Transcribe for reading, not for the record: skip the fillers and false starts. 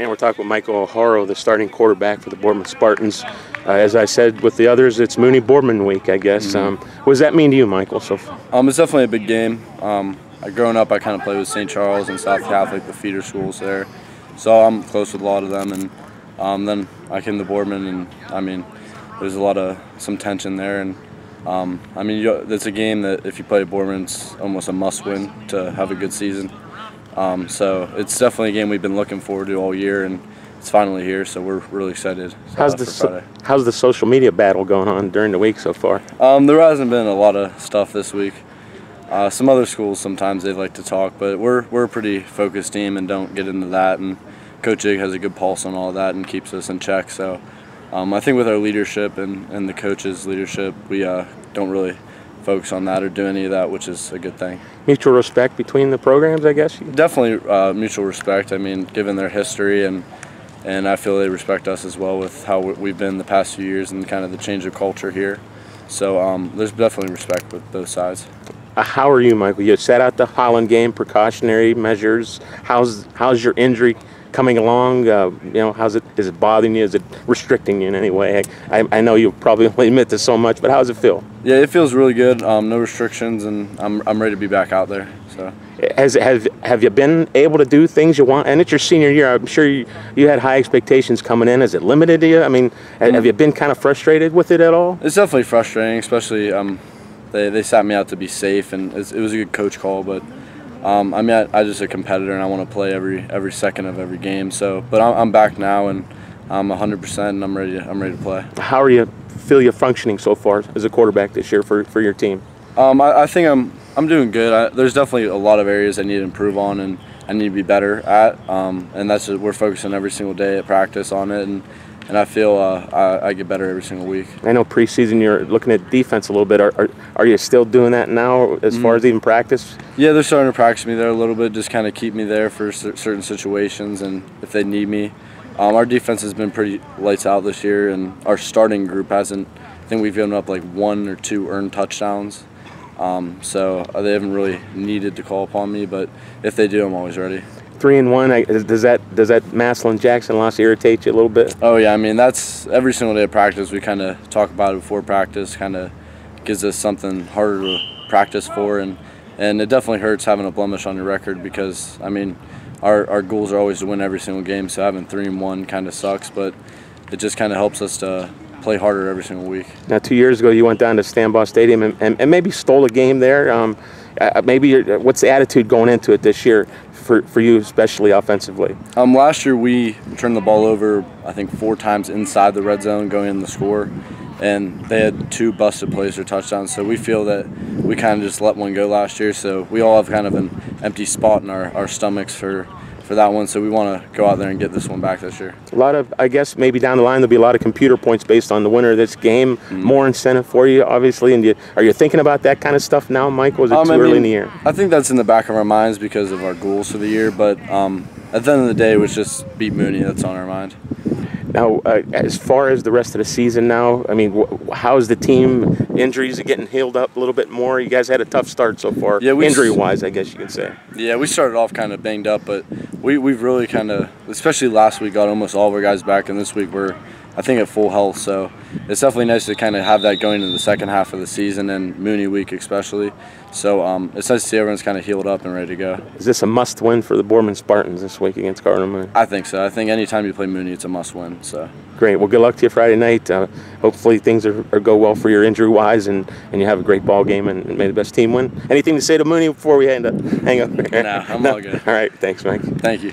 And we're talking with Michael O'Hara, the starting quarterback for the Boardman Spartans. As I said with the others, it's Mooney Boardman week, I guess. What does that mean to you, Michael? It's definitely a big game. Growing up, I kind of played with St. Charles and South Catholic, the feeder schools there. So I'm close with a lot of them. And then I came to Boardman, and I mean, there's some tension there. And it's a game that if you play at Boardman, it's almost a must-win to have a good season. So it's definitely a game we've been looking forward to all year, and it's finally here, so we're really excited. How's the social media battle going on during the week so far? There hasn't been a lot of stuff this week. Some other schools, sometimes they like to talk, but we're a pretty focused team and don't get into that, and Coach Ig has a good pulse on all of that and keeps us in check. So I think with our leadership and the coach's leadership, we don't really focus on that or do any of that, which is a good thing. Mutual respect between the programs, I guess? Definitely mutual respect. I mean, given their history, and I feel they respect us as well with how we've been the past few years and kind of the change of culture here. So there's definitely respect with both sides. How are you, Michael? You sat out the Holland game, precautionary measures. How's your injury coming along? Is it bothering you? Is it restricting you in any way? I know you probably only admit to so much, but how does it feel? Yeah, it feels really good. No restrictions, and I'm ready to be back out there. So, have you been able to do things you want? And it's your senior year. I'm sure you had high expectations coming in. Has it limited you? I mean, have you been kind of frustrated with it at all? It's definitely frustrating, especially they sat me out to be safe, and it was a good coach call, but. I'm just a competitor, and I want to play every second of every game. So, but I'm back now, and I'm 100%, and I'm ready to play. How feel you functioning so far as a quarterback this year for your team? I think I'm doing good. There's definitely a lot of areas I need to improve on, and I need to be better at. And that's we're focusing every single day at practice on it, and I feel I get better every single week. I know preseason you're looking at defense a little bit. Are you still doing that now as far as even practice? Yeah, they're starting to practice me there a little bit, just kind of keep me there for certain situations and if they need me. Our defense has been pretty lights out this year, and our starting group hasn't. I think we've given up like 1 or 2 earned touchdowns. So they haven't really needed to call upon me, but if they do, I'm always ready. 3-1. Does that Massillon-Jackson loss irritate you a little bit? Oh yeah, I mean that's every single day of practice. We kind of talk about it before practice. Kind of gives us something harder to practice for, and it definitely hurts having a blemish on your record because I mean our goals are always to win every single game. So having 3-1 kind of sucks, but it just kind of helps us to play harder every single week. Now 2 years ago, you went down to Stambaugh Stadium and maybe stole a game there. What's the attitude going into it this year for you, especially offensively? Last year we turned the ball over, I think 4 times inside the red zone going in the score, and they had 2 busted plays or touchdowns. So we feel that we kind of just let one go last year. So we all have kind of an empty spot in our stomachs for that one, so we want to go out there and get this one back this year. A lot of, I guess, maybe down the line there'll be a lot of computer points based on the winner of this game. More incentive for you, obviously. And are you thinking about that kind of stuff now, Mike? Or is it too early in the year? I think that's in the back of our minds because of our goals for the year. But at the end of the day, it was just beat Mooney. That's on our mind. Now, as far as the rest of the season now, I mean, how's the team? Injuries are getting healed up a little bit more. You guys had a tough start so far, yeah, injury-wise, I guess you could say. Yeah, we started off kind of banged up, but we've really kind of, especially last week, got almost all of our guys back, and this week we're, I think, at full health. So it's definitely nice to kind of have that going into the second half of the season, and Mooney week especially. So it's nice to see everyone's kind of healed up and ready to go. Is this a must-win for the Boardman Spartans this week against Gardner Mooney? I think so. I think anytime you play Mooney, it's a must-win. So great. Well, good luck to you Friday night. Hopefully things go well for your injury-wise, and you have a great ball game, and may the best team win. Anything to say to Mooney before we hang up? No, I'm all good. All right. Thanks, Mike. Thank you.